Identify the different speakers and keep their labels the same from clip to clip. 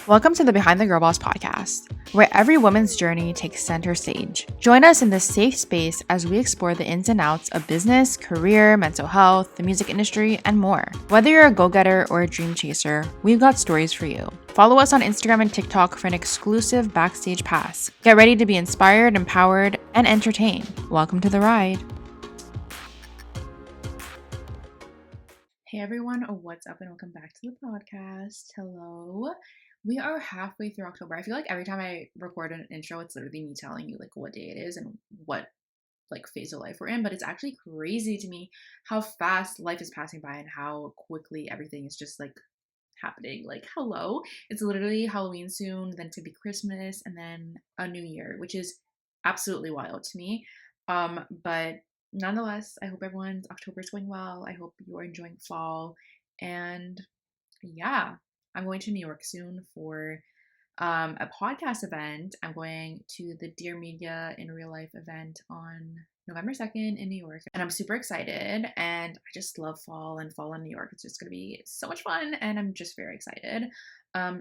Speaker 1: Welcome to the Behind the Girl Boss podcast, where every woman's journey takes center stage. Join us in this safe space as we explore the ins and outs of business, career, mental health, the music industry, and more. Whether you're a go-getter or a dream chaser, we've got stories for you. Follow us on Instagram and TikTok for an exclusive backstage pass. Get ready to be inspired, empowered, and entertained. Welcome to the ride. Hey everyone, what's up and welcome back to the podcast. Hello. We are halfway through October. I feel like every time I record an intro, it's literally me telling you like what day it is and what like phase of life we're in, but it's actually crazy to me how fast life is passing by and how quickly everything is just like happening. Like, hello, it's literally Halloween soon, then to be Christmas, and then a new year, which is absolutely wild to me. But nonetheless, I hope everyone's October is going well. I hope you're enjoying fall. And yeah, I'm going to New York soon for a podcast event. I'm going to the Dear Media in Real Life event on November 2nd in New York. And I'm super excited. And I just love fall and fall in New York. It's just going to be so much fun. And I'm just very excited.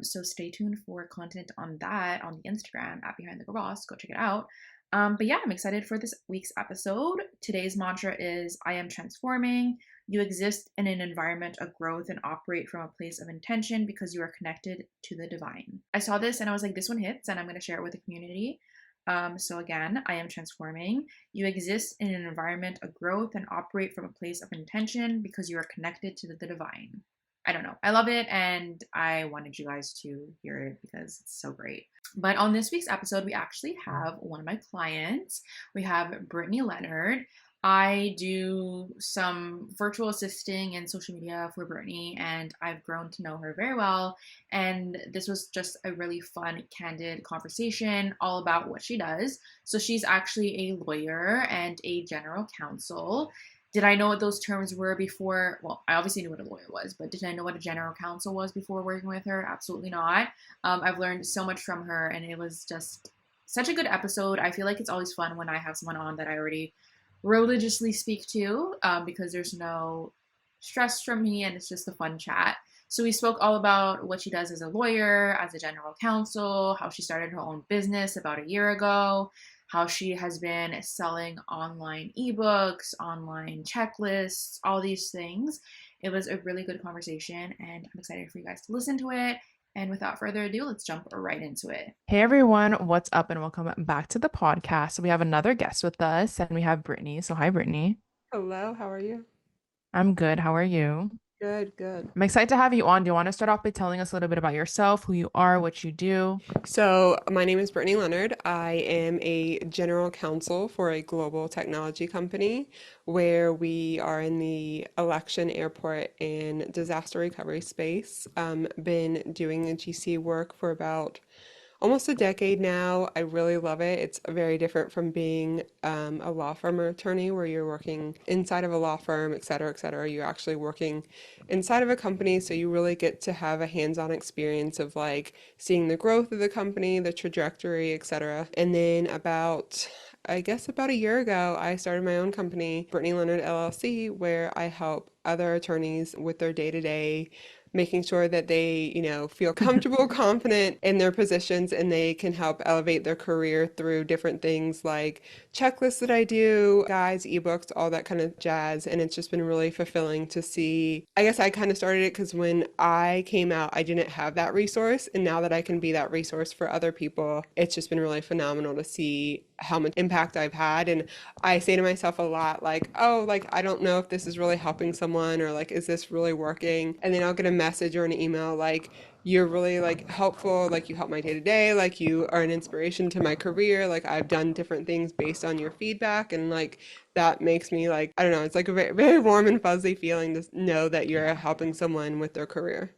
Speaker 1: So stay tuned for content on that on the Instagram at Behind the Girl Boss. Go check it out. But yeah, I'm excited for this week's episode. Today's mantra is I am transforming. You exist in an environment of growth and operate from a place of intention because you are connected to the divine. I saw this and I was like, this one hits, and I'm going to share it with the community. So again, I am transforming. You exist in an environment of growth and operate from a place of intention because you are connected to the divine. I don't know. I love it, and I wanted you guys to hear it because it's so great. But on this week's episode, we actually have one of my clients. We have Brittany Leonard. I do some virtual assisting and social media for Brittany, and I've grown to know her very well. And this was just a really fun, candid conversation all about what she does. So she's actually a lawyer and a general counsel. Did I know what those terms were before? Well, I obviously knew what a lawyer was, but did I know what a general counsel was before working with her? Absolutely not. I've learned so much from her, and it was just such a good episode. I feel like it's always fun when I have someone on that I already religiously speak to because there's no stress from me, and it's just a fun chat. So we spoke all about what she does as a lawyer, as a general counsel, how she started her own business about a year ago, how she has been selling online ebooks, online checklists, all these things. It was a really good conversation, and I'm excited for you guys to listen to it. And without further ado, let's jump right into it. Hey everyone, what's up and welcome back to the podcast. So we have another guest with us, and we have Brittany. So hi, Brittany.
Speaker 2: Hello, how are you?
Speaker 1: I'm good. How are you?
Speaker 2: Good.
Speaker 1: I'm excited to have you on. Do you want to start off by telling us a little bit about yourself, who you are, what you do?
Speaker 2: So, my name is Brittany Leonard. I am a general counsel for a global technology company where we are in the election, airport, and disaster recovery space. Been doing GC work for about almost a decade now. I really love it. It's very different from being a law firm attorney where you're working inside of a law firm, et cetera, et cetera. You're actually working inside of a company, so you really get to have a hands-on experience of like seeing the growth of the company, the trajectory, et cetera. And then I guess about a year ago, I started my own company, Brittany Leonard LLC, where I help other attorneys with their day-to-day making sure that they, feel comfortable, confident in their positions, and they can help elevate their career through different things like checklists that I do, guides, ebooks, all that kind of jazz. And it's just been really fulfilling to see. I guess I kind of started it because when I came out, I didn't have that resource. And now that I can be that resource for other people, it's just been really phenomenal to see how much impact I've had. And I say to myself a lot, like, oh, like, I don't know if this is really helping someone, or like, is this really working? And then I'll get a message or an email like, you're really like helpful, like you help my day to day, like you are an inspiration to my career, like I've done different things based on your feedback, and like that makes me like, I don't know, it's like a very, very warm and fuzzy feeling to know that you're helping someone with their career.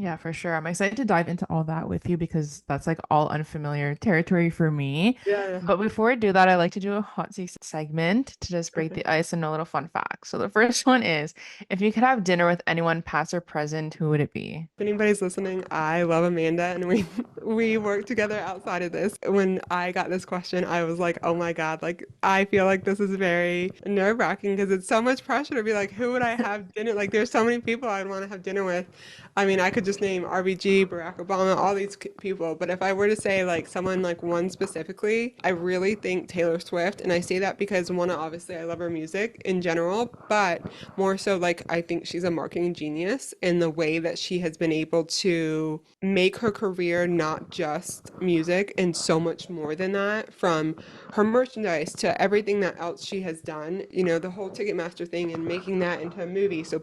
Speaker 1: Yeah, for sure. I'm excited to dive into all that with you because that's like all unfamiliar territory for me.
Speaker 2: Yeah.
Speaker 1: But before I do that, I like to do a hot seat segment to just break
Speaker 2: Okay.
Speaker 1: the ice and know a little fun facts. So the first one is, if you could have dinner with anyone, past or present, who would it be?
Speaker 2: If anybody's listening, I love Amanda, and we we work together outside of this. When I got this question, I was like, oh my God, like I feel like this is very nerve-wracking because it's so much pressure to be like, who would I have dinner? Like there's so many people I'd want to have dinner with. I mean, I could just name RBG, Barack Obama, all these people. But if I were to say like someone like one specifically, I really think Taylor Swift. And I say that because one, obviously I love her music in general, but more so like I think she's a marketing genius in the way that she has been able to make her career not just music and so much more than that, from her merchandise to everything that else she has done, the whole Ticketmaster thing and making that into a movie. So,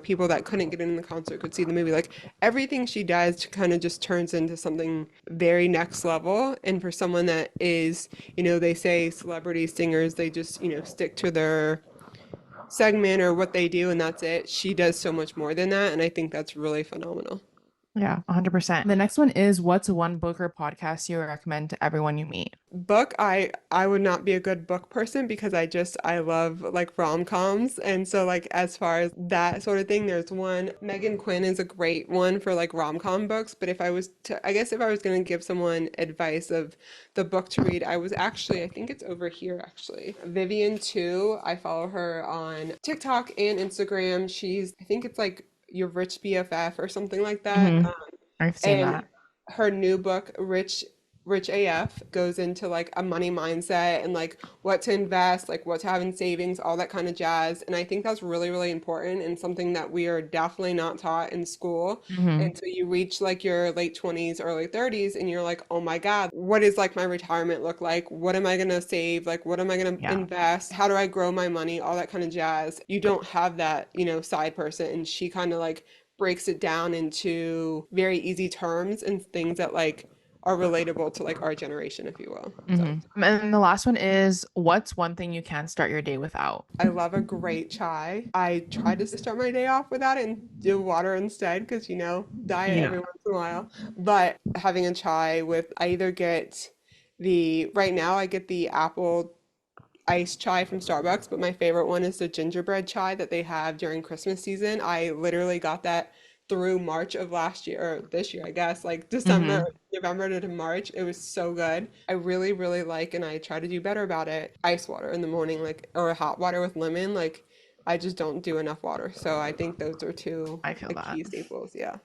Speaker 2: people that couldn't get in the concert could see the movie. Like everything she does kind of just turns into something very next level. And for someone that is, they say celebrity singers, they just, stick to their segment or what they do and that's it. She does so much more than that. And I think that's really phenomenal.
Speaker 3: Yeah, 100%. The next one is what's one book or podcast you recommend to everyone you meet?
Speaker 2: Book, I would not be a good book person because I love like rom-coms, and so like as far as that sort of thing, there's one. Megan Quinn is a great one for like rom-com books, but I guess if I was going to give someone advice of the book to read, I think it's over here actually. Vivian too. I follow her on TikTok and Instagram. I think it's like Your Rich BFF or something like that.
Speaker 3: Hmm. I've seen
Speaker 2: And
Speaker 3: that.
Speaker 2: her new book, Rich AF, goes into like a money mindset and like what to invest, like what to have in savings, all that kind of jazz. And I think that's really, really important and something that we are definitely not taught in school
Speaker 3: Hmm.
Speaker 2: until you reach like your late 20s, early 30s, and you're like, oh my God, what is like my retirement look like? What am I gonna save? Like, what am I gonna
Speaker 3: Yeah.
Speaker 2: invest? How do I grow my money? All that kind of jazz. You don't have that, side person. And she kind of like breaks it down into very easy terms and things that like are relatable to like our generation, if you will. So
Speaker 3: Hmm. And the last one is what's one thing you can't start your day without?
Speaker 2: I love a great chai. I try to start my day off without it and do water instead because, diet
Speaker 3: Yeah.
Speaker 2: every once in a while. But having a chai with, I either get right now I get the apple iced chai from Starbucks, but my favorite one is the gingerbread chai that they have during Christmas season. I literally got that through March of last year, or this year, I guess, like December,
Speaker 3: Hmm.
Speaker 2: November to March. It was so good. I really, really like, and I try to do better about it, ice water in the morning, like, or hot water with lemon. Like, I just don't do enough water. So I think those are two
Speaker 3: I feel
Speaker 2: like
Speaker 3: that.
Speaker 2: key staples. Yeah.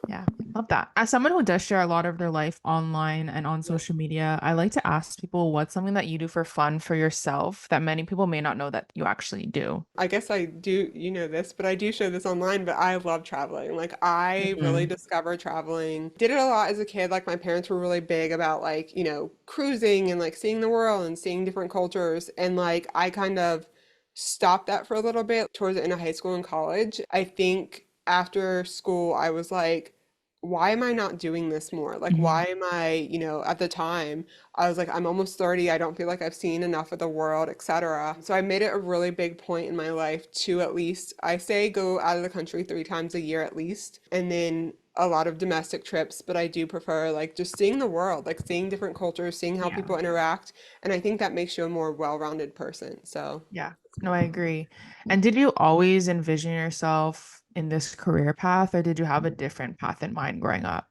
Speaker 3: Yeah, love that. As someone who does share a lot of their life online and on
Speaker 2: Yeah.
Speaker 3: social media, I like to ask people what's something that you do for fun for yourself that many people may not know that you actually do.
Speaker 2: I guess I do, this, but I do show this online, but I love traveling. Like I really
Speaker 3: Hmm.
Speaker 2: discovered traveling. Did it a lot as a kid. Like my parents were really big about like, cruising and like seeing the world and seeing different cultures. And like I kind of stopped that for a little bit towards the end of high school and college. I think after school I was like, why am I not doing this more? Like
Speaker 3: Hmm.
Speaker 2: why am I, at the time I was like, I'm almost 30. I don't feel like I've seen enough of the world, etc. So I made it a really big point in my life to at least, I say go out of the country 3 times a year at least, and then a lot of domestic trips, but I do prefer like just seeing the world, like seeing different cultures, seeing how
Speaker 3: Yeah.
Speaker 2: people interact, and I think that makes you a more well-rounded person. So,
Speaker 3: Yeah. No, I agree. And did you always envision yourself in this career path, or did you have a different path in mind growing up?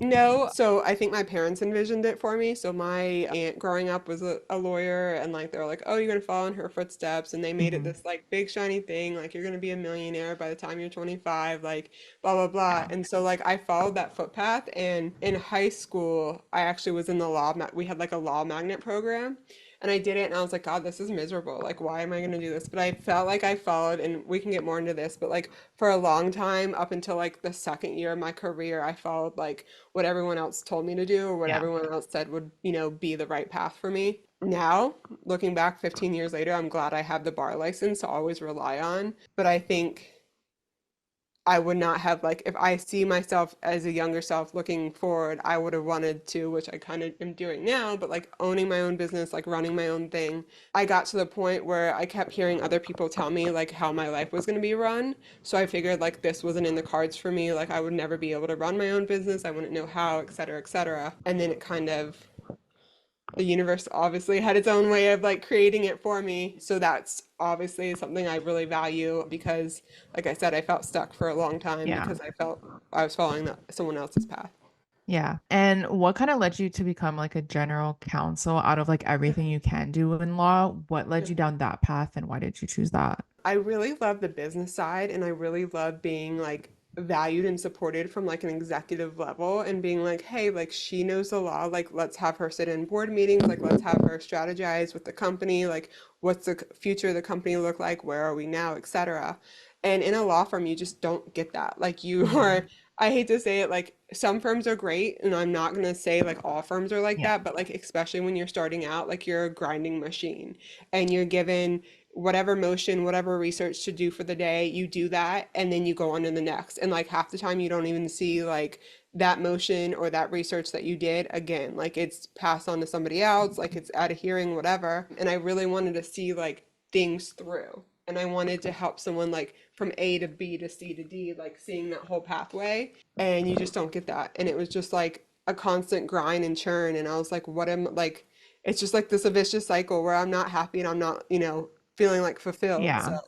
Speaker 2: no, so I think my parents envisioned it for me. So my aunt growing up was a lawyer and like they were like, "Oh, you're gonna follow in her footsteps." And they made it
Speaker 3: Hmm.
Speaker 2: this like big shiny thing, like you're gonna be a millionaire by the time you're 25, like blah blah blah.
Speaker 3: Yeah.
Speaker 2: And so like I followed that footpath and in high school, I actually was in the we had like a law magnet program. And I did it and I was like, God, this is miserable. Like, why am I gonna do this? But I felt like I followed, and we can get more into this, but like for a long time, up until like the second year of my career, I followed like what everyone else told me to do or what
Speaker 3: Yeah.
Speaker 2: everyone else said would, be the right path for me. Now, looking back 15 years later, I'm glad I have the bar license to always rely on. But I think I would not have like if I see myself as a younger self looking forward, I would have wanted to, which I kind of am doing now, but like owning my own business, like running my own thing. I got to the point where I kept hearing other people tell me like how my life was going to be run. So I figured like this wasn't in the cards for me. Like I would never be able to run my own business. I wouldn't know how, et cetera, et cetera. And then it kind of the universe obviously had its own way of like creating it for me. So that's obviously something I really value because, like I said, I felt stuck for a long time
Speaker 3: Yeah.
Speaker 2: because I felt I was following someone else's path.
Speaker 3: Yeah. And what kind of led you to become like a general counsel out of like everything you can do in law? What led you down that path and why did you choose that?
Speaker 2: I really love the business side and I really love being like valued and supported from like an executive level and being like, hey, like she knows the law, like let's have her sit in board meetings, like let's have her strategize with the company, like what's the future of the company look like, where are we now, etc. And in a law firm, you just don't get that. Like you
Speaker 3: Hmm.
Speaker 2: are, I hate to say it, like some firms are great, and I'm not gonna say like all firms are like
Speaker 3: Yeah.
Speaker 2: that, but like especially when you're starting out, like you're a grinding machine and you're given whatever motion, whatever research to do for the day, you do that and then you go on to the next. And like half the time you don't even see like that motion or that research that you did again. Like it's passed on to somebody else, like it's at a hearing, whatever. And I really wanted to see like things through. And I wanted to help someone like from A to B to C to D, like seeing that whole pathway. And you just don't get that. And it was just like a constant grind and churn. And I was like, what am like, it's just like this a vicious cycle where I'm not happy and I'm not, feeling like fulfilled. So
Speaker 3: Yeah.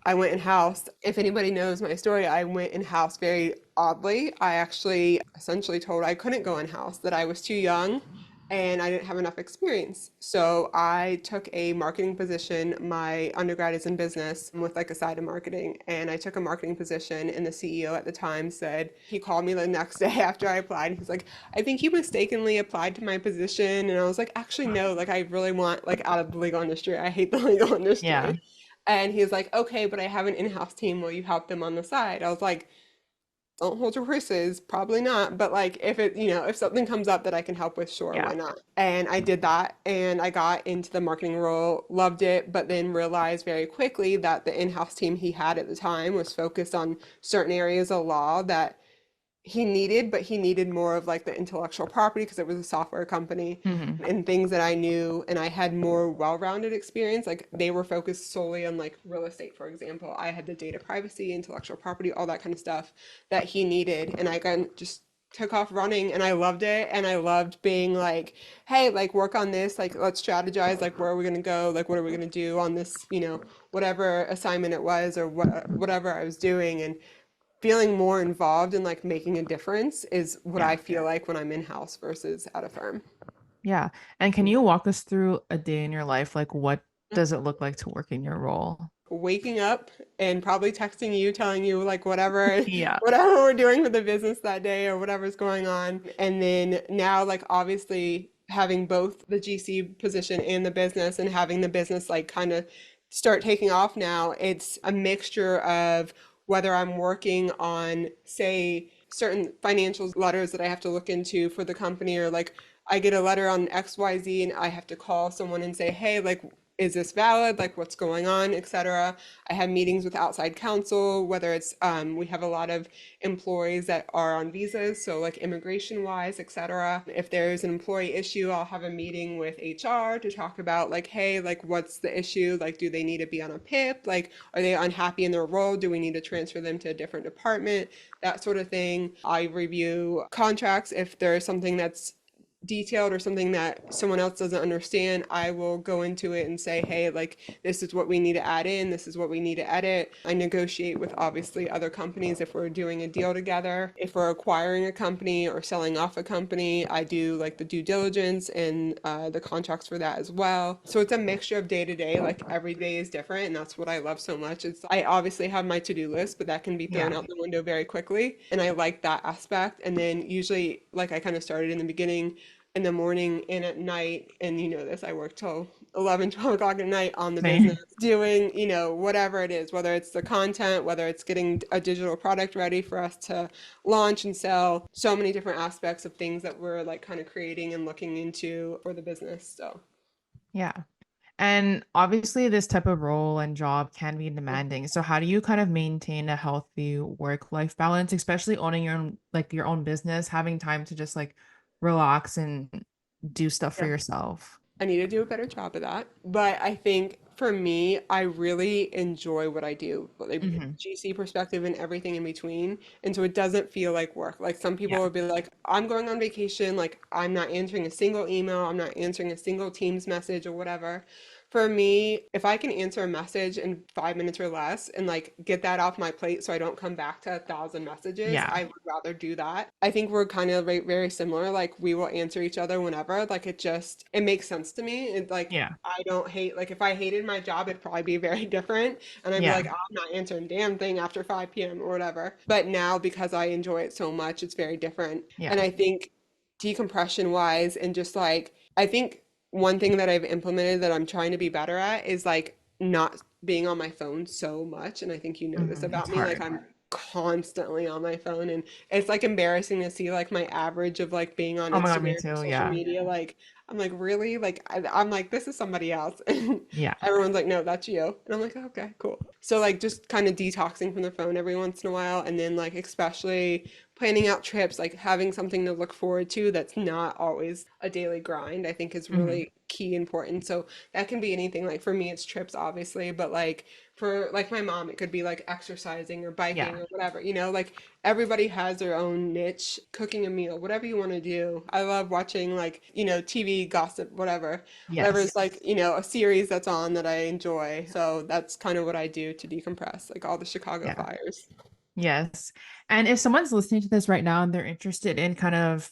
Speaker 2: I went in house. If anybody knows my story, I went in house very oddly. I actually essentially told I couldn't go in house, that I was too young and I didn't have enough experience. So I took a marketing position. My undergrad is in business with like a side of marketing. And I took a marketing position, and the CEO at the time said, he called me the next day after I applied. He's like, I think you mistakenly applied to my position. And I was like, actually, no, like I really want like out of the legal industry. I hate the legal
Speaker 3: Yeah.
Speaker 2: industry. And he's like, okay, but I have an in-house team. Will you help them on the side? I was like, don't hold your horses, probably not. But like, if it, if something comes up that I can help with, sure,
Speaker 3: Yeah.
Speaker 2: why not? And I did that, and I got into the marketing role, loved it, but then realized very quickly that the in-house team he had at the time was focused on certain areas of law that he needed, but he needed more of like the intellectual property because it was a software company
Speaker 3: Hmm.
Speaker 2: and things that I knew, and I had more well-rounded experience. Like they were focused solely on like real estate, for example. I had the data privacy, intellectual property, all that kind of stuff that he needed, and I got just took off running, and I loved it. And I loved being like, hey, like work on this, like let's strategize, like where are we going to go, like what are we going to do on this, whatever assignment it was or whatever I was doing. And feeling more involved in like making a difference is what
Speaker 3: Yeah.
Speaker 2: I feel like when I'm in house versus at a firm.
Speaker 3: Yeah. And can you walk us through a day in your life? Like, what does it look like to work in your role?
Speaker 2: Waking up and probably texting you, telling you like whatever
Speaker 3: Yeah.
Speaker 2: whatever we're doing for the business that day or whatever's going on. And then now like obviously having both the GC position and the business, and having the business like kind of start taking off now, it's a mixture of whether I'm working on, say, certain financial letters that I have to look into for the company, or like I get a letter on XYZ and I have to call someone and say, hey, like, is this valid? Like, what's going on, etc. I have meetings with outside counsel, whether it's we have a lot of employees that are on visas, so like immigration wise, etc. If there's an employee issue, I'll have a meeting with HR to talk about like, hey, like what's the issue? Like, do they need to be on a PIP? Like, are they unhappy in their role? Do we need to transfer them to a different department? That sort of thing. I review contracts if there's something that's detailed or something that someone else doesn't understand. I will go into it and say, hey, like this is what we need to add in, this is what we need to edit. I negotiate with obviously other companies if we're doing a deal together. If we're acquiring a company or selling off a company, I do like the due diligence and the contracts for that as well. So it's a mixture of day to day, like every day is different, and that's what I love so much. It's I obviously have my to-do list, but that can be thrown
Speaker 3: Yeah.
Speaker 2: out the window very quickly. And I like that aspect. And then usually, like I kind of started in the beginning, in the morning and at night, and you know this, I work till 11, 12 o'clock at night on the business
Speaker 3: Same.
Speaker 2: doing, whatever it is, whether it's the content, whether it's getting a digital product ready for us to launch and sell, so many different aspects of things that we're like kind of creating and looking into for the business. So
Speaker 3: Yeah. And obviously, this type of role and job can be demanding. So, how do you kind of maintain a healthy work-life balance, especially owning your own business, having time to just like relax and do stuff for
Speaker 2: yeah,
Speaker 3: yourself?
Speaker 2: I need to do a better job of that. But I think for me, I really enjoy what I do, like
Speaker 3: Hmm.
Speaker 2: GC perspective and everything in between. And so it doesn't feel like work. Like some people
Speaker 3: Yeah.
Speaker 2: would be like, I'm going on vacation, like I'm not answering a single email, I'm not answering a single Teams message or whatever. For me, if I can answer a message in 5 minutes or less and like get that off my plate so I don't come back to 1,000 messages,
Speaker 3: Yeah.
Speaker 2: I would rather do that. I think we're kind of very similar. Like we will answer each other whenever. Like it makes sense to me. It like
Speaker 3: Yeah.
Speaker 2: I don't hate like if I hated my job, it'd probably be very different. And I'd be
Speaker 3: Yeah.
Speaker 2: like, "Oh, I'm not answering damn thing after 5 p.m. or whatever." But now because I enjoy it so much, it's very different.
Speaker 3: Yeah.
Speaker 2: And I think decompression wise and just like I think one thing that I've implemented that I'm trying to be better at is like not being on my phone so much. And I think you know this
Speaker 3: It's
Speaker 2: about me. Like
Speaker 3: hard.
Speaker 2: I'm constantly on my phone and it's like embarrassing to see like my average of like being on
Speaker 3: Oh my God, me
Speaker 2: Instagram or
Speaker 3: too.
Speaker 2: social
Speaker 3: Yeah.
Speaker 2: media. Like I'm like, really? Like I'm like, this is somebody else. And
Speaker 3: Yeah.
Speaker 2: everyone's like, no, that's you. And I'm like, okay, cool. So like just kind of detoxing from the phone every once in a while. And then like especially planning out trips, like having something to look forward to that's not always a daily grind, I think is
Speaker 3: Hmm.
Speaker 2: really key important. So that can be anything. Like for me, it's trips, obviously, but like for like my mom, it could be like exercising or biking
Speaker 3: Yeah.
Speaker 2: or whatever, like everybody has their own niche, cooking a meal, whatever you want to do. I love watching like, TV gossip, whatever is
Speaker 3: Yes.
Speaker 2: like, a series that's on that I enjoy. So that's kind of what I do to decompress, like all the Chicago
Speaker 3: Yeah.
Speaker 2: fires.
Speaker 3: Yes. And if someone's listening to this right now and they're interested in kind of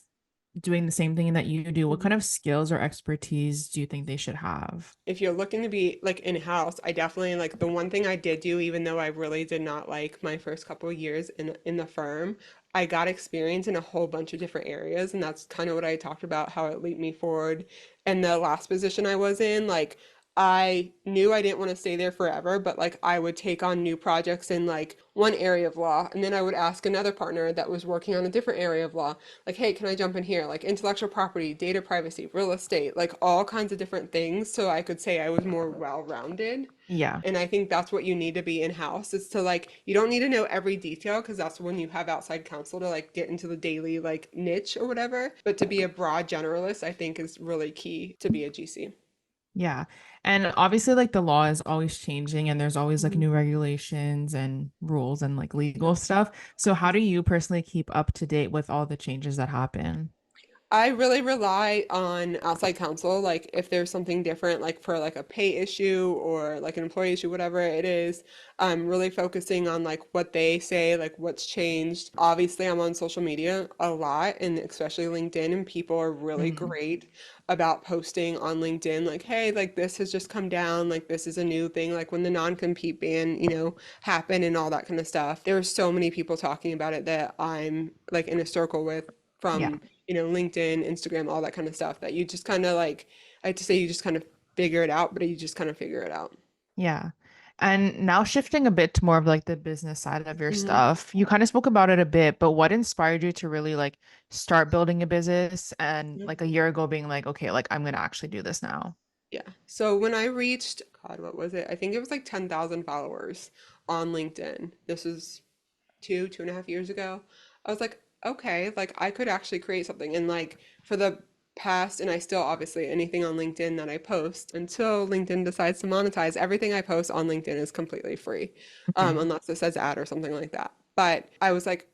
Speaker 3: doing the same thing that you do, what kind
Speaker 2: Mhm.
Speaker 3: of skills or expertise do you think they should have?
Speaker 2: If you're looking to be like in-house, I definitely like the one thing I did do, even though I really did not like my first couple of years in the firm, I got experience in a whole bunch of different areas, and that's kind of what I talked about, how it leaped me forward. And the last position I was in, like I knew I didn't want to stay there forever, but like I would take on new projects in like one area of law, and then I would ask another partner that was working on a different area of law, like, hey, can I jump in here? Like intellectual property, data privacy, real estate, like all kinds of different things. So I could say I was more well-rounded.
Speaker 3: Yeah.
Speaker 2: And I think that's what you need to be in-house is to like, you don't need to know every detail because that's when you have outside counsel to like get into the daily like niche or whatever. But to be a broad generalist, I think is really key to be a GC.
Speaker 3: Yeah. And obviously, like the law is always changing and there's always like
Speaker 2: Mhm.
Speaker 3: new regulations and rules and like
Speaker 2: Yeah.
Speaker 3: legal stuff. So, how do you personally keep up to date with all the changes that happen?
Speaker 2: I really rely on outside counsel, like if there's something different, like for like a pay issue or like an employee issue, whatever it is, I'm really focusing on like what they say, like what's changed. Obviously, I'm on social media a lot and especially LinkedIn, and people are really
Speaker 3: Mhm.
Speaker 2: great about posting on LinkedIn, like, hey, like this has just come down, like this is a new thing, like when the non-compete ban, happened and all that kind of stuff. There's so many people talking about it that I'm like in a circle with
Speaker 3: Yeah.
Speaker 2: from LinkedIn, Instagram, all that kind of stuff that you just kind of like, I like to say you just kind of figure it out, but you just kind of figure it out.
Speaker 3: Yeah. And now shifting a bit to more of like the business side of your
Speaker 2: Mhm.
Speaker 3: stuff, you kind of spoke about it a bit, but what inspired you to really like start building a business and
Speaker 2: Yeah.
Speaker 3: like a year ago being like, okay, like I'm gonna actually do this now?
Speaker 2: Yeah. So when I reached, God, what was it? I think it was like 10,000 followers on LinkedIn. This is 2.5 years ago. I was like, okay, like I could actually create something. And like for the past, and I still obviously anything on LinkedIn that I post until LinkedIn decides to monetize, everything I post on LinkedIn is completely free,
Speaker 3: Mhm.
Speaker 2: unless it says ad or something like that. But I was like,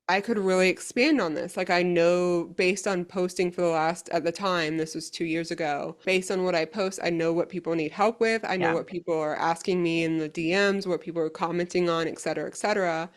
Speaker 2: I could really expand on this. Like I know based on posting for the last, at the time, this was 2 years ago, based on what I post, I know what people need help with. I know
Speaker 3: Yeah.
Speaker 2: what people are asking me in the DMs, what people are commenting on, et cetera, et cetera.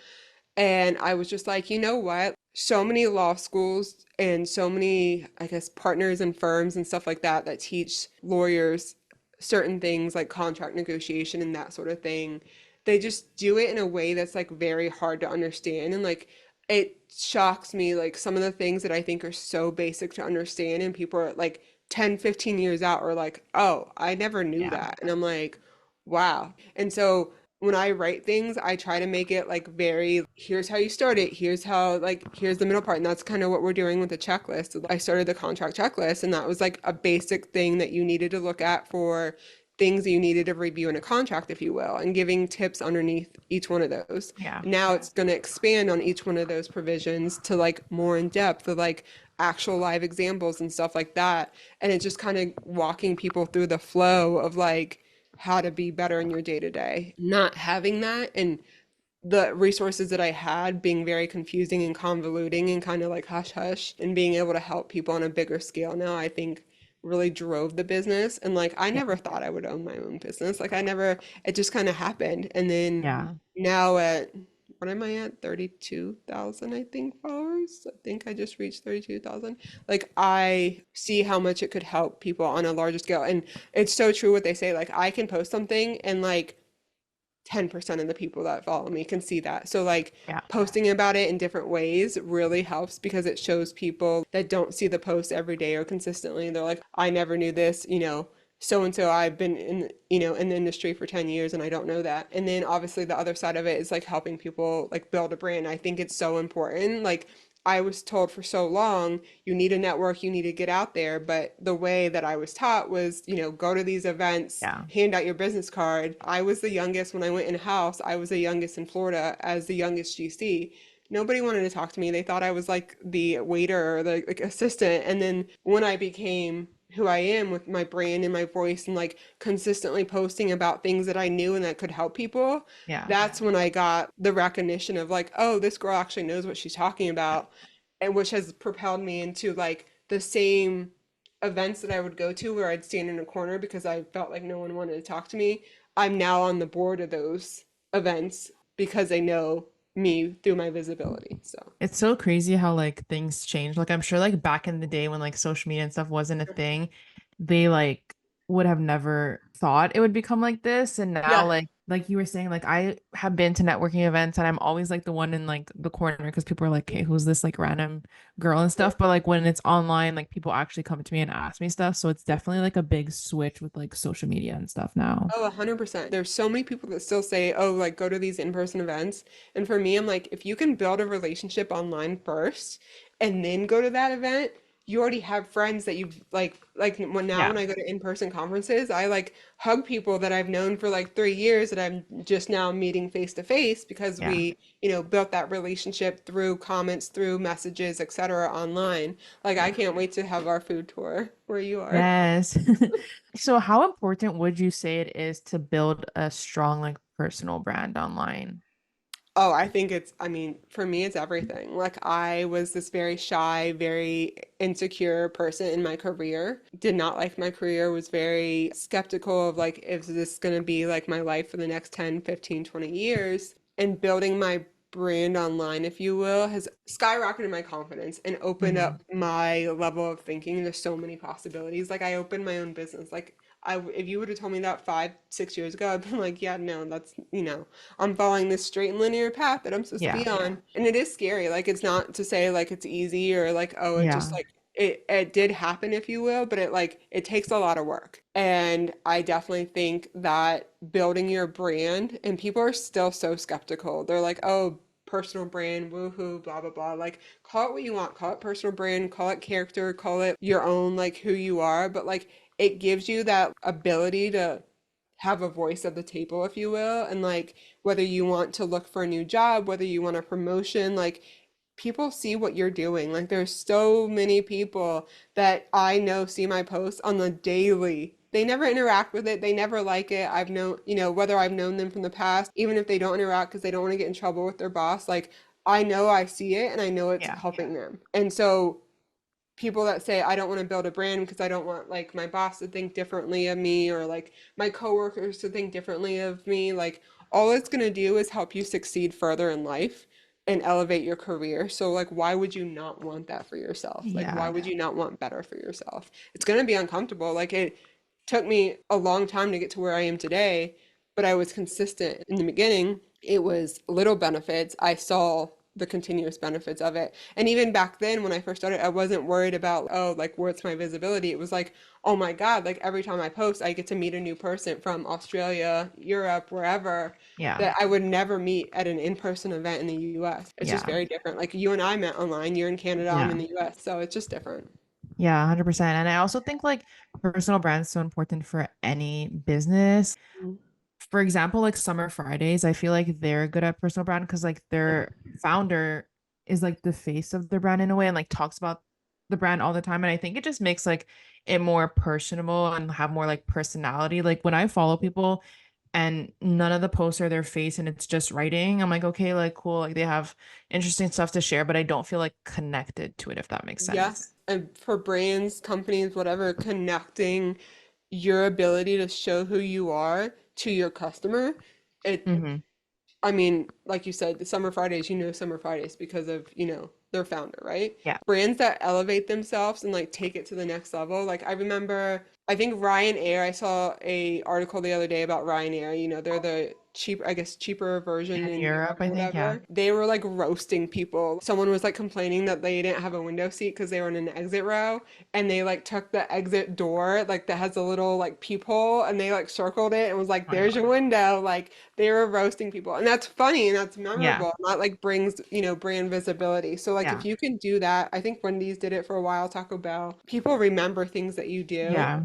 Speaker 2: And I was just like, you know what? So many law schools and so many, I guess, partners and firms and stuff like that that teach lawyers certain things like contract negotiation and that sort of thing. They just do it in a way that's like very hard to understand. And like, it shocks me, like some of the things that I think are so basic to understand, and people are like 10, 15 years out are like, oh, I never knew
Speaker 3: Yeah.
Speaker 2: that. And I'm like, wow. And so when I write things, I try to make it like very, here's how you start it, here's how, like, here's the middle part. And that's kind of what we're doing with the checklist. I started the contract checklist, and that was like a basic thing that you needed to look at for things that you needed to review in a contract, if you will, and giving tips underneath each one of those.
Speaker 3: Yeah.
Speaker 2: Now it's going to expand on each one of those provisions to like more in depth of like actual live examples and stuff like that. And it's just kind of walking people through the flow of like, how to be better in your day to day. Not having that and the resources that I had being very confusing and convoluting and kind of like hush hush, and being able to help people on a bigger scale now, I think really drove the business. And like I never thought I would own my own business. Like I never, it just kind of happened. And then
Speaker 3: Yeah.
Speaker 2: now at what am I at? 32,000, I think, followers. I think I just reached 32,000. Like I see how much it could help people on a larger scale. And it's so true what they say. Like I can post something and like 10% of the people that follow me can see that. So like
Speaker 3: Yeah.
Speaker 2: posting about it in different ways really helps because it shows people that don't see the post every day or consistently. They're like, I never knew this, so and so I've been in the industry for 10 years and I don't know that. And then obviously the other side of it is like helping people like build a brand. I think it's so important. Like I was told for so long, you need a network, you need to get out there. But the way that I was taught was, go to these events,
Speaker 3: Yeah.
Speaker 2: hand out your business card. I was the youngest when I went in house. I was the youngest in Florida as the youngest GC. Nobody wanted to talk to me. They thought I was like the waiter or the like assistant. And then when I became who I am with my brand and my voice and like consistently posting about things that I knew and that could help people,
Speaker 3: Yeah.
Speaker 2: that's when I got the recognition of like, oh, this girl actually knows what she's talking about, and which has propelled me into like the same events that I would go to where I'd stand in a corner because I felt like no one wanted to talk to me. I'm now on the board of those events because they know me through my visibility. So,
Speaker 3: It's so crazy how like things change. Like I'm sure like back in the day when like social media and stuff wasn't a thing, they like would have never thought it would become like this. And now
Speaker 2: yeah.
Speaker 3: like you were saying, like I have been to networking events and I'm always like the one in like the corner because people are like, hey, who's this like random girl and stuff? But like when it's online, like people actually come to me and ask me stuff. So it's definitely like a big switch with like social media and stuff now.
Speaker 2: Oh, 100%. There's so many people that still say, oh, like go to these in-person events. And for me, I'm like, if you can build a relationship online first and then go to that event, you already have friends that you've when now
Speaker 3: Yeah.
Speaker 2: when I go to in-person conferences, I like hug people that I've known for like 3 years that I'm just now meeting face to face because
Speaker 3: Yeah.
Speaker 2: built that relationship through comments, through messages, etc. online. Like I
Speaker 3: Yeah.
Speaker 2: can't wait to have our food tour where you are.
Speaker 3: Yes. So how important would you say it is to build a strong like personal brand online?
Speaker 2: Oh, I mean, for me, it's everything. Like, I was this very shy, very insecure person in my career. Did not like my career, was very skeptical of like, is this going to be like my life for the next 10, 15, 20 years? And building my brand online, if you will, has skyrocketed my confidence and opened
Speaker 3: Mhm.
Speaker 2: up my level of thinking. There's so many possibilities. Like, I opened my own business. Like, if you would have told me that 5, 6 years ago, I'd been like, yeah, no, I'm following this straight and linear path that I'm supposed to
Speaker 3: Yeah.
Speaker 2: be on. And it is scary. Like it's not to say like it's easy or like, oh, it just
Speaker 3: Yeah.
Speaker 2: like it did happen, if you will, but it takes a lot of work. And I definitely think that building your brand, and people are still so skeptical. They're like, oh, personal brand, woohoo, blah blah blah. Like call it what you want, call it personal brand, call it character, call it your own like who you are, but like it gives you that ability to have a voice at the table, if you will. And like whether you want to look for a new job, whether you want a promotion, like people see what you're doing. Like there's so many people that I know see my posts on the daily. They never interact with it. They never like it. I've known, whether I've known them from the past, even if they don't interact because they don't want to get in trouble with their boss, like I know I see it and I know it's
Speaker 3: Yeah.
Speaker 2: helping them. And so people that say I don't want to build a brand because I don't want like my boss to think differently of me or like my coworkers to think differently of me, like all it's going to do is help you succeed further in life and elevate your career. So like why would you not want that for yourself? Like why
Speaker 3: Yeah.
Speaker 2: would you not want better for yourself? It's going to be uncomfortable. Like it took me a long time to get to where I am today, but I was consistent in the beginning. It was little benefits. I saw the continuous benefits of it. And even back then when I first started, I wasn't worried about, oh, like what's my visibility? It was like, oh my God, like every time I post, I get to meet a new person from Australia, Europe, wherever
Speaker 3: Yeah.
Speaker 2: that I would never meet at an in-person event in the US. It's just
Speaker 3: Yeah.
Speaker 2: very different. Like you and I met online, you're in Canada, I'm
Speaker 3: Yeah.
Speaker 2: in the US, so it's just different.
Speaker 3: Yeah, 100%. And I also think like personal brand's so important for any business.
Speaker 2: Mhm.
Speaker 3: For example, like Summer Fridays, I feel like they're good at personal brand because like their founder is like the face of their brand in a way and like talks about the brand all the time. And I think it just makes like it more personable and have more like personality. Like when I follow people and none of the posts are their face and it's just writing, I'm like, okay, like cool, like they have interesting stuff to share, but I don't feel like connected to it, if that makes
Speaker 2: Yeah,
Speaker 3: sense.
Speaker 2: and for brands, companies, whatever, connecting your ability to show who you are to your customer. It
Speaker 3: Hmm.
Speaker 2: I mean, like you said, the Summer Fridays, Summer Fridays because of, their founder, right?
Speaker 3: Yeah.
Speaker 2: Brands that elevate themselves and like take it to the next level. Like I remember, I think Ryanair, I saw a article the other day about Ryanair, they're the cheaper version
Speaker 3: In
Speaker 2: in
Speaker 3: Europe,
Speaker 2: Europe
Speaker 3: I
Speaker 2: or
Speaker 3: think, yeah.
Speaker 2: whatever. They were like roasting people. Someone was like complaining that they didn't have a window seat because they were in an exit row, and they like took the exit door like that has a little like peephole, and they like circled it and was like,
Speaker 3: Oh my
Speaker 2: there's your
Speaker 3: God.
Speaker 2: window. Like they were roasting people. And that's funny and that's
Speaker 3: Yeah.
Speaker 2: memorable. That like brings, brand visibility. So like if
Speaker 3: Yeah.
Speaker 2: you can do that, I think Wendy's did it for a while, Taco Bell. People remember things that you do.
Speaker 3: Yeah.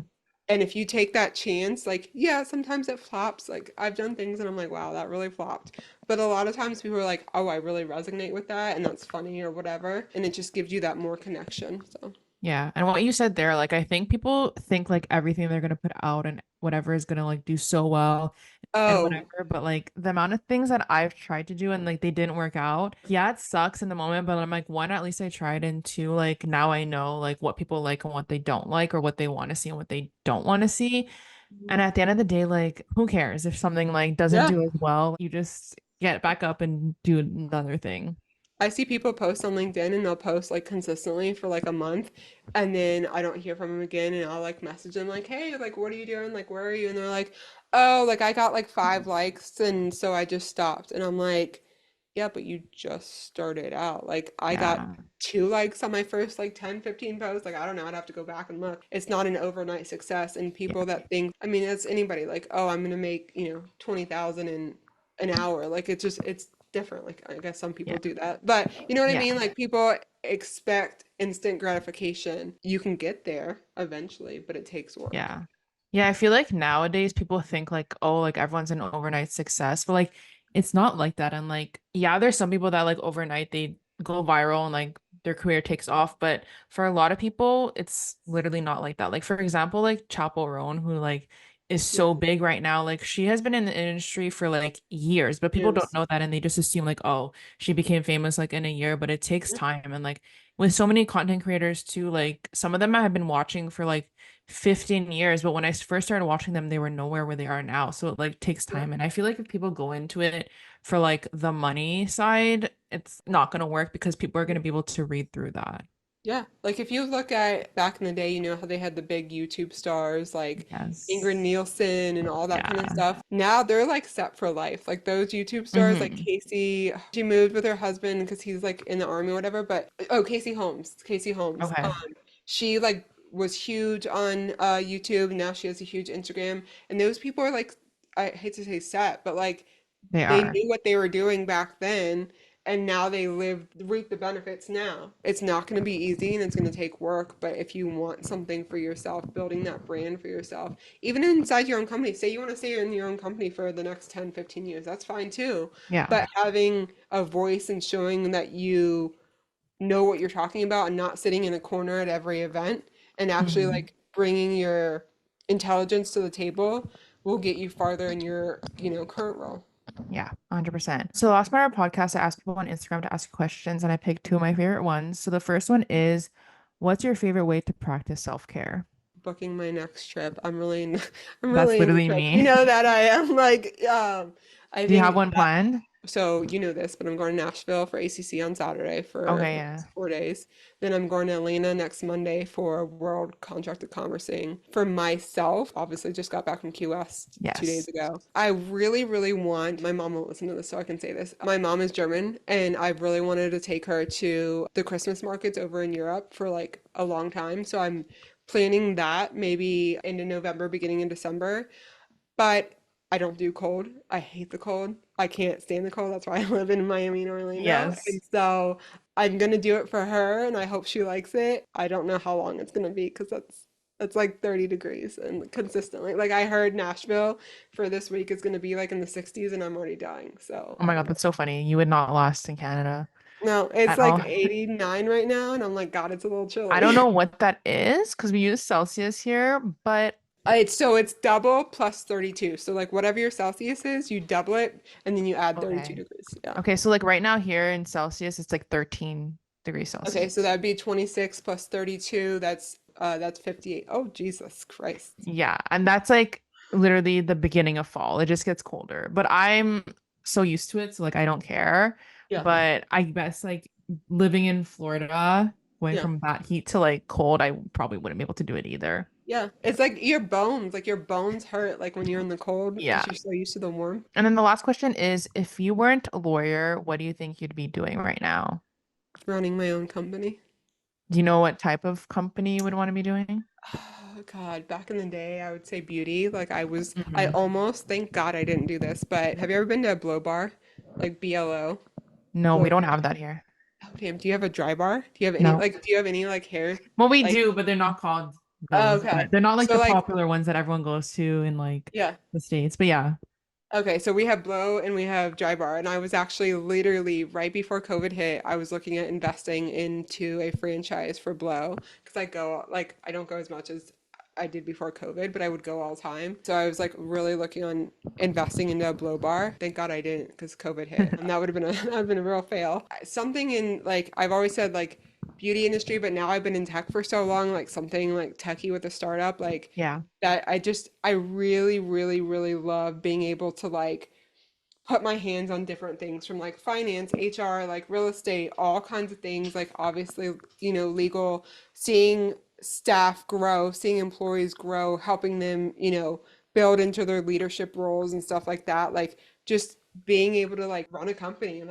Speaker 2: And if you take that chance, like, yeah, sometimes it flops. Like I've done things and I'm like, wow, that really flopped. But a lot of times people are like, oh, I really resonate with that and that's funny or whatever. And it just gives you that more connection. So,
Speaker 3: Yeah. And what you said there, like I think people think like everything they're gonna put out and whatever is gonna like do so well and
Speaker 2: oh,
Speaker 3: whatever, but like the amount of things that I've tried to do and like they didn't work out. Yeah, it sucks in the moment, but I'm like, one, at least I tried, and two, like now I know like what people like and what they don't like or what they want to see and what they don't want to see. And at the end of the day, like who cares if something like doesn't
Speaker 2: yeah.
Speaker 3: do as well? You just get back up and do another thing.
Speaker 2: I see people post on LinkedIn and they'll post like consistently for like a month and then I don't hear from them again and I'll like message them like, "Hey, like what are you doing? Like where are you?" And they're like, "Oh, like I got like 5 likes and so I just stopped." And I'm like, "Yeah, but you just started out." Like I got
Speaker 3: Yeah.
Speaker 2: 2 likes on my first like 10, 15 posts. Like I don't know, I'd have to go back and look. It's not an overnight success and people
Speaker 3: Yeah.
Speaker 2: that think, I mean, it's anybody like, "Oh, I'm gonna make, 20,000 in an hour." Like it's different. Like I guess some people
Speaker 3: Yeah.
Speaker 2: do that. But you know what I
Speaker 3: Yeah.
Speaker 2: mean? Like people expect instant gratification. You can get there eventually, but it takes work.
Speaker 3: Yeah. Yeah, I feel like nowadays people think like, oh, like everyone's an overnight success, but like it's not like that. And like, yeah, there's some people that like overnight they go viral and like their career takes off, but for a lot of people, it's literally not like that. Like for example, like Chapo Roan, who like is
Speaker 2: Yeah.
Speaker 3: so big right now, like she has been in the industry for like years, but people don't
Speaker 2: Years.
Speaker 3: know that and they just assume like, oh, she became famous like in a year, but it takes
Speaker 2: Yeah.
Speaker 3: time. And like with so many content creators too, like some of them I have been watching for like 15 years, but when I first started watching them, they were nowhere where they are now. So it like takes
Speaker 2: Yeah.
Speaker 3: time. And I feel like if people go into it for like the money side, it's not going to work because people are going to be able to read through that.
Speaker 2: Yeah, like if you look at back in the day, you know how they had the big YouTube stars like Ingrid
Speaker 3: Yes.
Speaker 2: Nielsen and all that kind of
Speaker 3: Yeah.
Speaker 2: stuff. Now they're like set for life. Like those YouTube stars, like
Speaker 3: Hmm.
Speaker 2: Casey, she moved with her husband because he's like in the army or whatever. But oh, Casey Holmes.
Speaker 3: Okay.
Speaker 2: She like was huge on YouTube. Now she has a huge Instagram, and those people are like, I hate to say set, but like
Speaker 3: They
Speaker 2: they
Speaker 3: are.
Speaker 2: knew what they were doing back then and now they reap the benefits now. It's not going to be easy and it's going to take work, but if you want something for yourself, building that brand for yourself, even inside your own company, say you want to stay in your own company for the next 10, 15 years, that's fine too.
Speaker 3: Yeah.
Speaker 2: But having a voice and showing that you know what you're talking about and not sitting in a corner at every event and actually
Speaker 3: Hmm.
Speaker 2: like bringing your intelligence to the table will get you farther in your, current role.
Speaker 3: Yeah, 100%. So last part of our podcast, I asked people on Instagram to ask questions, and I picked two of my favorite ones. So the first one is, what's your favorite way to practice self-care?
Speaker 2: Booking my next trip. I'm
Speaker 3: That's
Speaker 2: really into
Speaker 3: literally
Speaker 2: trips. You
Speaker 3: me.
Speaker 2: know that I am like I
Speaker 3: Do you have
Speaker 2: think
Speaker 3: one planned?
Speaker 2: so you know this, but I'm going to Nashville for ACC on Saturday for
Speaker 3: Okay,
Speaker 2: the
Speaker 3: yeah.
Speaker 2: next 4 days. Then I'm going to Atlanta next Monday for World Contracted Conversing. For myself, obviously just got back from Key West 2 days
Speaker 3: Yes.
Speaker 2: ago. I really, really want, my mom won't listen to this, so I can say this. My mom is German, and I really wanted to take her to the Christmas markets over in Europe for like a long time. So I'm planning that maybe into November, beginning in December. But I don't do cold. I hate the cold. I can't stand the cold. That's why I live in Miami and Orlando. And
Speaker 3: Yes.
Speaker 2: so I'm gonna do it for her and I hope she likes it. I don't know how long it's gonna be because that's like 30 degrees and consistently. Like I heard Nashville for this week is gonna be like in the 60s and I'm already dying. So
Speaker 3: Oh
Speaker 2: I
Speaker 3: my
Speaker 2: don't
Speaker 3: God,
Speaker 2: know.
Speaker 3: that's so funny. You would not last in Canada
Speaker 2: No, it's
Speaker 3: at
Speaker 2: like
Speaker 3: all.
Speaker 2: 89 right now and I'm like, God, it's a little
Speaker 3: I don't
Speaker 2: chilly.
Speaker 3: know what that is because we use Celsius here, but
Speaker 2: It's double plus 32. So like whatever your Celsius is, you double it and then you add 32
Speaker 3: okay.
Speaker 2: degrees. Yeah.
Speaker 3: Okay, so like right now here in Celsius, it's like 13. degrees
Speaker 2: Okay, so
Speaker 3: Celsius.
Speaker 2: that'd be 26 plus 32. That's 58. Oh, Jesus Christ.
Speaker 3: Yeah, and that's like literally the beginning of fall. It just gets colder. But I'm so used to it, so like I don't care.
Speaker 2: Yeah.
Speaker 3: But I guess like living in Florida, going
Speaker 2: Yeah.
Speaker 3: from that heat to like cold, I probably wouldn't be able to do it either.
Speaker 2: Yeah. It's like your bones hurt like when you're in the cold
Speaker 3: Yeah.
Speaker 2: because you're so used to the warm.
Speaker 3: And then the last question is, if you weren't a lawyer, what do you think you'd be doing right now?
Speaker 2: Running my own company.
Speaker 3: Do you know what type of company you would want to be doing?
Speaker 2: Oh God, back in the day, I would say beauty. I
Speaker 3: Mhm.
Speaker 2: almost, thank God I didn't do this, but have you ever been to a blow bar? Like BLO?
Speaker 3: No, we
Speaker 2: Blow.
Speaker 3: don't have that here.
Speaker 2: Oh, damn. Do you have a dry bar?
Speaker 3: No.
Speaker 2: Do you have any like hair?
Speaker 3: Well, we
Speaker 2: Like,
Speaker 3: do, but they're not called
Speaker 2: oh,
Speaker 3: those.
Speaker 2: okay.
Speaker 3: They're not like
Speaker 2: So
Speaker 3: the
Speaker 2: like,
Speaker 3: popular ones that everyone goes to in like
Speaker 2: yeah.
Speaker 3: the States. But yeah.
Speaker 2: Okay, so we have blow and we have dry bar. And I was actually literally right before COVID hit, I was looking at investing into a franchise for blow because I don't go as much as I did before COVID, but I would go all the time. So I was like really looking on investing into a blow bar. Thank God I didn't because COVID hit. And that would have been that would have been a real fail. Something in like I've always said like beauty industry, but now I've been in tech for so long, like something like techie with a startup, like
Speaker 3: Yeah.
Speaker 2: that I really, really, really love being able to like put my hands on different things from like finance, HR, like real estate, all kinds of things, like obviously, legal, seeing staff grow, seeing employees grow, helping them, build into their leadership roles and stuff like that. Like just being able to like run a company and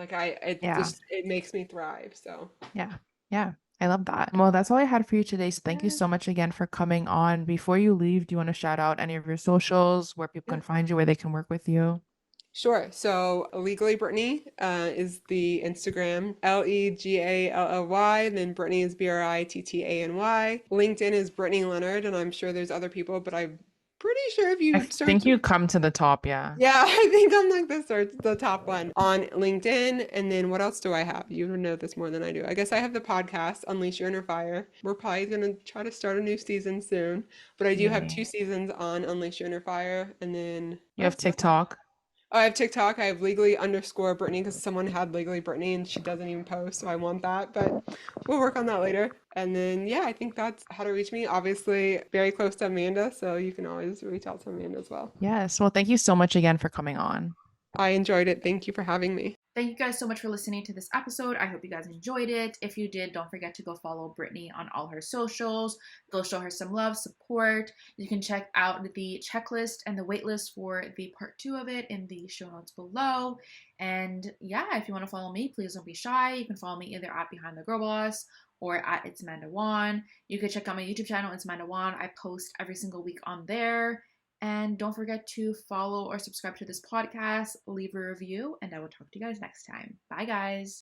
Speaker 3: Yeah.
Speaker 2: it makes me thrive. So
Speaker 3: Yeah. Yeah. I love that. Well, that's all I had for you today. So thank you
Speaker 2: yeah,
Speaker 3: so much again for coming on. Before you leave, do you want to shout out any of your socials, where people
Speaker 2: yeah.
Speaker 3: can find you, where they can work with you?
Speaker 2: Sure. So Legally Brittany is the Instagram, Legally, then Brittany is Brittany. LinkedIn is Brittany Leonard, and I'm sure there's other people, but I'm pretty sure if
Speaker 3: I
Speaker 2: you search,
Speaker 3: think you come to the top. Yeah.
Speaker 2: yeah, I think I'm like the top one on LinkedIn. And then what else do I have? You would know this more than I do. I guess I have the podcast, Unleash Your Inner Fire. We're probably gonna try to start a new season soon, but I do have
Speaker 3: Yay.
Speaker 2: 2 seasons on Unleash Your Inner Fire, and then
Speaker 3: You have
Speaker 2: that's it.
Speaker 3: TikTok.
Speaker 2: Oh, I have TikTok. I have legally_Brittany because someone had legally Brittany and she doesn't even post, so I want that. But we'll work on that later. And then yeah, I think that's how to reach me. Obviously, very close to Amanda, so you can always reach out to Amanda as well.
Speaker 3: Yes. Well, thank you so much again for coming on.
Speaker 2: I enjoyed it. Thank you for having me.
Speaker 1: Thank you guys so much for listening to this episode. I hope you guys enjoyed it. If you did, don't forget to go follow Brittany on all her socials. Go show her some love, support. You can check out the checklist and the waitlist for the part 2 of it in the show notes below. And yeah, if you want to follow me, please don't be shy. You can follow me either at Behind the Girl Boss or at It's Amanda Wan. You can check out my YouTube channel, It's Amanda Wan. I post every single week on there. And don't forget to follow or subscribe to this podcast, leave a review, and I will talk to you guys next time. Bye, guys.